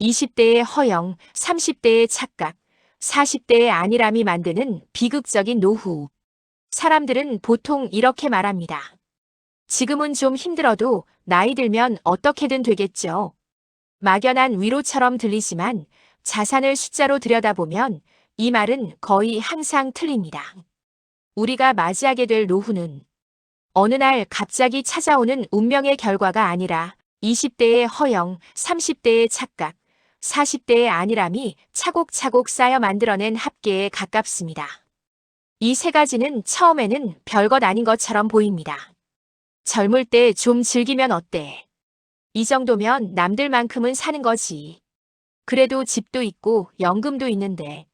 20대의 허영, 30대의 착각, 40대의 안일함이 만드는 비극적인 노후. 사람들은 보통 이렇게 말합니다. 지금은 좀 힘들어도 나이 들면 어떻게든 되겠죠. 막연한 위로처럼 들리지만 자산을 숫자로 들여다보면 이 말은 거의 항상 틀립니다. 우리가 맞이하게 될 노후는 어느 날 갑자기 찾아오는 운명의 결과가 아니라 20대의 허영, 30대의 착각, 40대의 안일함이 차곡차곡 쌓여 만들어낸 합계에 가깝습니다. 이 세 가지는 처음에는 별것 아닌 것처럼 보입니다. 젊을 때 좀 즐기면 어때? 이 정도면 남들만큼은 사는 거지. 그래도 집도 있고 연금도 있는데.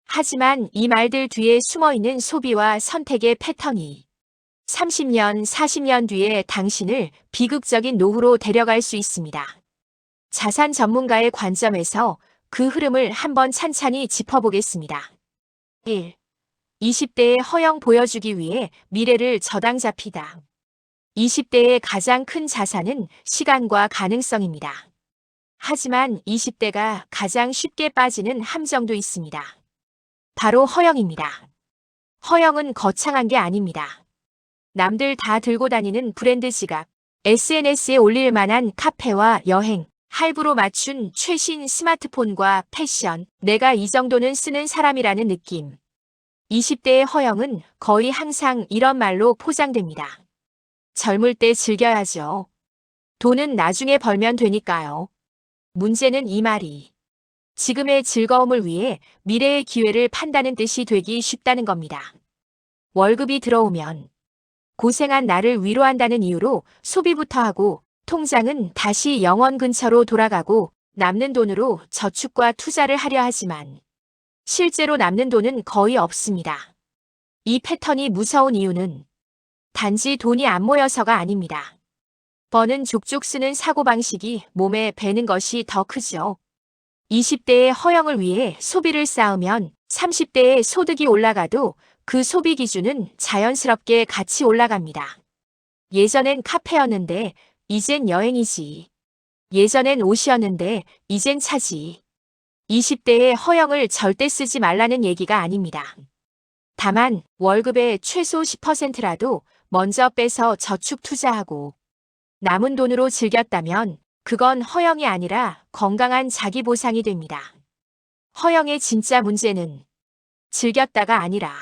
하지만 이 말들 뒤에 숨어있는 소비와 선택의 패턴이 30년, 40년 뒤에 당신을 비극적인 노후로 데려갈 수 있습니다. 자산 전문가의 관점에서 그 흐름을 한번 찬찬히 짚어보겠습니다. 1. 20대의 허영 보여주기 위해 미래를 저당 잡히다. 20대의 가장 큰 자산은 시간과 가능성입니다. 하지만 20대가 가장 쉽게 빠지는 함정도 있습니다. 바로 허영입니다. 허영은 거창한 게 아닙니다. 남들 다 들고 다니는 브랜드 지갑, SNS에 올릴 만한 카페와 여행, 할부로 맞춘 최신 스마트폰과 패션, 내가 이 정도는 쓰는 사람이라는 느낌. 20대의 허영은 거의 항상 이런 말로 포장됩니다. 젊을 때 즐겨야죠. 돈은 나중에 벌면 되니까요. 문제는 이 말이 지금의 즐거움을 위해 미래의 기회를 판다는 뜻이 되기 쉽다는 겁니다. 월급이 들어오면 고생한 나를 위로한다는 이유로 소비부터 하고 통장은 다시 영원 근처로 돌아가고 남는 돈으로 저축과 투자를 하려 하지만 실제로 남는 돈은 거의 없습니다. 이 패턴이 무서운 이유는 단지 돈이 안 모여서가 아닙니다. 버는 족족 쓰는 사고방식이 몸에 배는 것이 더 크죠. 20대의 허영을 위해 소비를 쌓으면 30대의 소득이 올라가도 그 소비 기준은 자연스럽게 같이 올라갑니다. 예전엔 카페였는데 이젠 여행이지. 예전엔 옷이었는데 이젠 차지. 20대의 허영을 절대 쓰지 말라는 얘기가 아닙니다. 다만 월급의 최소 10%라도 먼저 빼서 저축 투자하고 남은 돈으로 즐겼다면 그건 허영이 아니라 건강한 자기 보상이 됩니다. 허영의 진짜 문제는 즐겼다가 아니라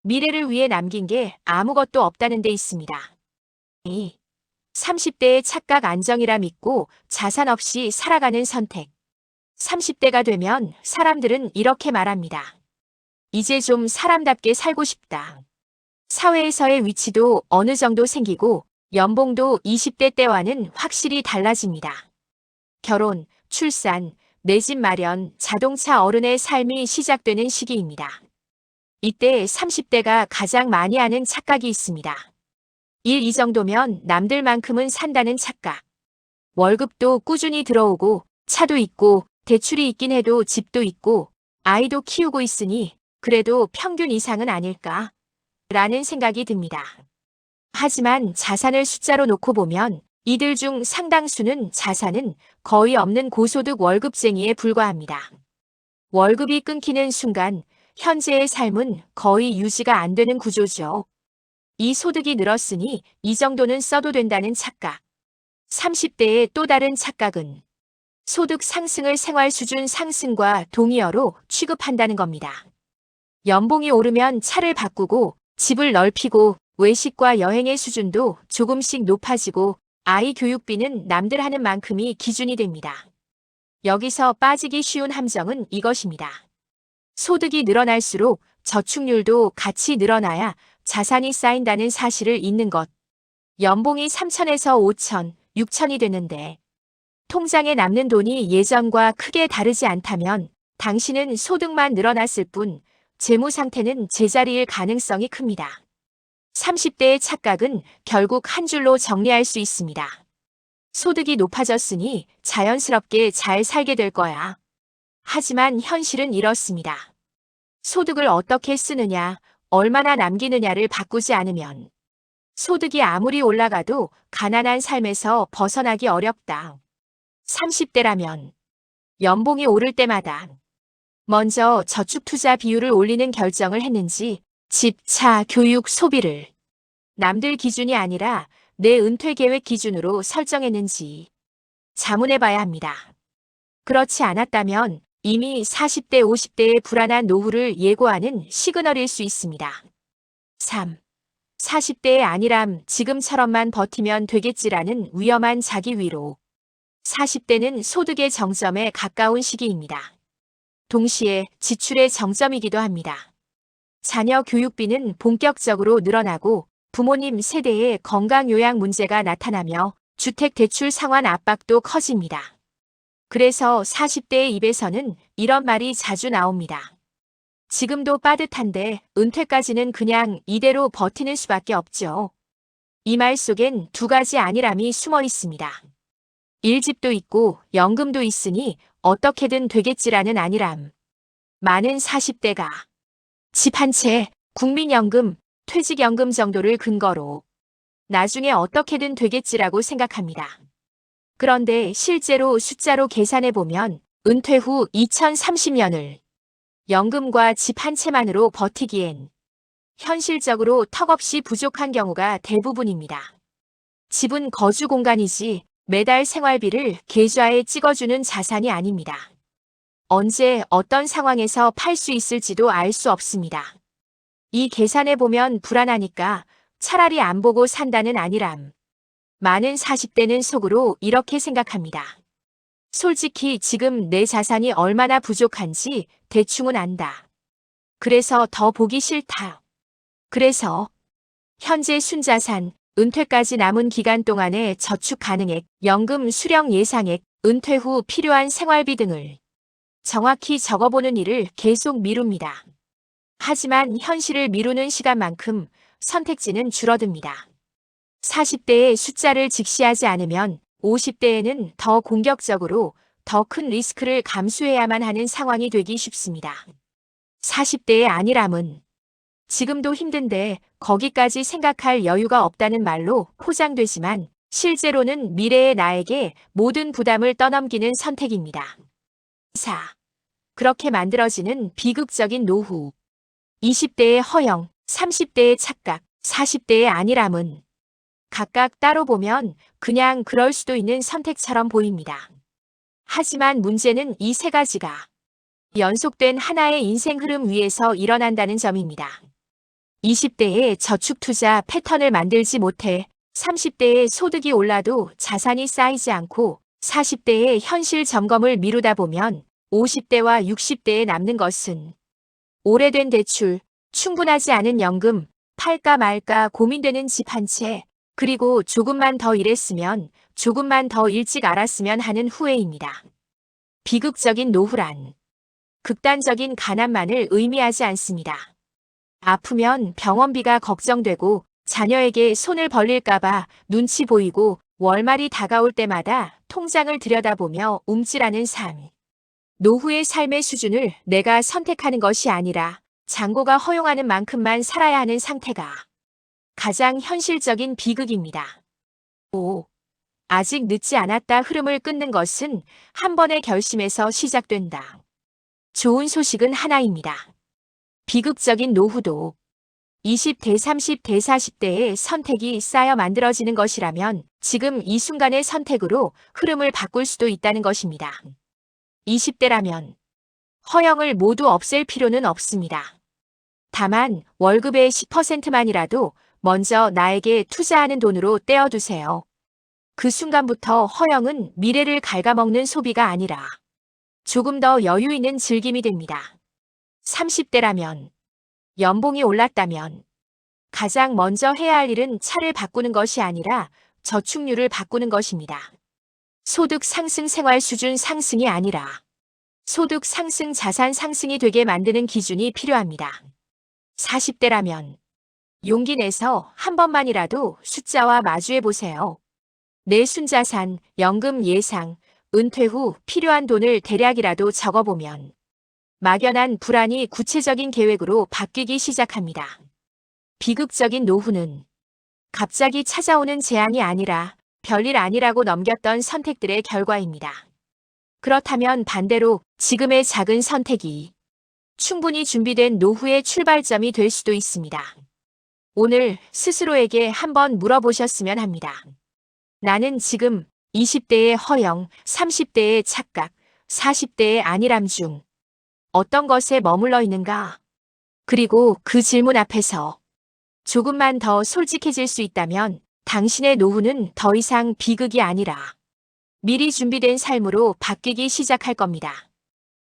미래를 위해 남긴 게 아무것도 없다는 데 있습니다. 2. 30대의 착각 안정이라 믿고 자산 없이 살아가는 선택. 30대가 되면 사람들은 이렇게 말합니다. 이제 좀 사람답게 살고 싶다. 사회에서의 위치도 어느 정도 생기고 연봉도 20대 때와는 확실히 달라집니다. 결혼, 출산, 내 집 마련, 자동차 어른의 삶이 시작되는 시기입니다. 이때 30대가 가장 많이 하는 착각이 있습니다. 이 정도면 남들만큼은 산다는 착각. 월급도 꾸준히 들어오고 차도 있고 대출이 있긴 해도 집도 있고 아이도 키우고 있으니 그래도 평균 이상은 아닐까? 라는 생각이 듭니다. 하지만 자산을 숫자로 놓고 보면 이들 중 상당수는 자산은 거의 없는 고소득 월급쟁이에 불과합니다. 월급이 끊기는 순간 현재의 삶은 거의 유지가 안 되는 구조죠. 이 소득이 늘었으니 이 정도는 써도 된다는 착각. 30대의 또 다른 착각은 소득 상승을 생활 수준 상승과 동의어로 취급한다는 겁니다. 연봉이 오르면 차를 바꾸고 집을 넓히고 외식과 여행의 수준도 조금씩 높아지고 아이 교육비는 남들 하는 만큼이 기준이 됩니다. 여기서 빠지기 쉬운 함정은 이것입니다. 소득이 늘어날수록 저축률도 같이 늘어나야 자산이 쌓인다는 사실을 잊는 것. 연봉이 3천에서 5천, 6천이 되는데 통장에 남는 돈이 예전과 크게 다르지 않다면 당신은 소득만 늘어났을 뿐 재무 상태는 제자리일 가능성이 큽니다. 30대의 착각은 결국 한 줄로 정리할 수 있습니다. 소득이 높아졌으니 자연스럽게 잘 살게 될 거야. 하지만 현실은 이렇습니다. 소득을 어떻게 쓰느냐, 얼마나 남기느냐를 바꾸지 않으면 소득이 아무리 올라가도 가난한 삶에서 벗어나기 어렵다. 30대라면 연봉이 오를 때마다 먼저 저축 투자 비율을 올리는 결정을 했는지 집, 차, 교육, 소비를 남들 기준이 아니라 내 은퇴 계획 기준으로 설정했는지 자문해 봐야 합니다. 그렇지 않았다면 이미 40대, 50대의 불안한 노후를 예고하는 시그널일 수 있습니다. 3. 40대의 안일함, 지금처럼만 버티면 되겠지라는 위험한 자기 위로. 40대는 소득의 정점에 가까운 시기입니다. 동시에 지출의 정점이기도 합니다. 자녀 교육비는 본격적으로 늘어나고 부모님 세대의 건강 요양 문제가 나타나며 주택 대출 상환 압박도 커집니다. 그래서 40대의 입에서는 이런 말이 자주 나옵니다. 지금도 빠듯한데 은퇴까지는 그냥 이대로 버티는 수밖에 없죠. 이 말 속엔 두 가지 안일함이 숨어 있습니다. 일집도 있고 연금도 있으니 어떻게든 되겠지라는 안일함. 많은 40대가 집 한 채, 국민연금, 퇴직연금 정도를 근거로 나중에 어떻게든 되겠지라고 생각합니다. 그런데 실제로 숫자로 계산해보면 은퇴 후 2030년을 연금과 집 한 채만으로 버티기엔 현실적으로 턱없이 부족한 경우가 대부분입니다. 집은 거주 공간이지 매달 생활비를 계좌에 찍어주는 자산이 아닙니다. 언제 어떤 상황에서 팔 수 있을지도 알 수 없습니다. 이 계산해보면 불안하니까 차라리 안 보고 산다는 안일함. 많은 40대는 속으로 이렇게 생각합니다. 솔직히 지금 내 자산이 얼마나 부족한지 대충은 안다. 그래서 더 보기 싫다. 그래서 현재 순자산, 은퇴까지 남은 기간 동안의 저축 가능액, 연금 수령 예상액, 은퇴 후 필요한 생활비 등을 정확히 적어보는 일을 계속 미룹니다. 하지만 현실을 미루는 시간만큼 선택지는 줄어듭니다. 40대의 숫자를 직시하지 않으면 50대에는 더 공격적으로 더 큰 리스크를 감수해야만 하는 상황이 되기 쉽습니다. 40대의 안일함은 지금도 힘든데 거기까지 생각할 여유가 없다는 말로 포장되지만 실제로는 미래의 나에게 모든 부담을 떠넘기는 선택입니다. 4. 그렇게 만들어지는 비극적인 노후. 20대의 허영, 30대의 착각, 40대의 안일함은 각각 따로 보면 그냥 그럴 수도 있는 선택처럼 보입니다. 하지만 문제는 이 세 가지가 연속된 하나의 인생 흐름 위에서 일어난다는 점입니다. 20대의 저축 투자 패턴을 만들지 못해 30대의 소득이 올라도 자산이 쌓이지 않고 40대의 현실 점검을 미루다 보면 50대와 60대에 남는 것은 오래된 대출, 충분하지 않은 연금, 팔까 말까 고민되는 집 한 채, 그리고 조금만 더 일했으면, 조금만 더 일찍 알았으면 하는 후회입니다. 비극적인 노후란 극단적인 가난만을 의미하지 않습니다. 아프면 병원비가 걱정되고 자녀에게 손을 벌릴까봐 눈치 보이고 월말이 다가올 때마다 통장을 들여다보며 움찔하는 삶. 노후의 삶의 수준을 내가 선택하는 것이 아니라 잔고가 허용하는 만큼만 살아야 하는 상태가 가장 현실적인 비극입니다. 5. 아직 늦지 않았다. 흐름을 끊는 것은 한 번의 결심에서 시작된다. 좋은 소식은 하나입니다. 비극적인 노후도 20대, 30대, 40대의 선택이 쌓여 만들어지는 것이라면 지금 이 순간의 선택으로 흐름을 바꿀 수도 있다는 것입니다. 20대라면 허영을 모두 없앨 필요는 없습니다. 다만 월급의 10%만이라도 먼저 나에게 투자하는 돈으로 떼어두세요. 그 순간부터 허영은 미래를 갉아먹는 소비가 아니라 조금 더 여유 있는 즐김이 됩니다. 30대라면 연봉이 올랐다면 가장 먼저 해야 할 일은 차를 바꾸는 것이 아니라 저축률을 바꾸는 것입니다. 소득 상승 생활 수준 상승이 아니라 소득 상승 자산 상승이 되게 만드는 기준이 필요합니다. 40대라면 용기 내서 한 번만이라도 숫자와 마주해 보세요. 내 순자산, 연금 예상, 은퇴 후 필요한 돈을 대략이라도 적어보면 막연한 불안이 구체적인 계획으로 바뀌기 시작합니다. 비극적인 노후는 갑자기 찾아오는 재앙이 아니라 별일 아니라고 넘겼던 선택들의 결과입니다. 그렇다면 반대로 지금의 작은 선택이 충분히 준비된 노후의 출발점이 될 수도 있습니다. 오늘 스스로에게 한번 물어보셨으면 합니다. 나는 지금 20대의 허영, 30대의 착각, 40대의 안일함 중 어떤 것에 머물러 있는가? 그리고 그 질문 앞에서 조금만 더 솔직해질 수 있다면 당신의 노후는 더 이상 비극이 아니라 미리 준비된 삶으로 바뀌기 시작할 겁니다.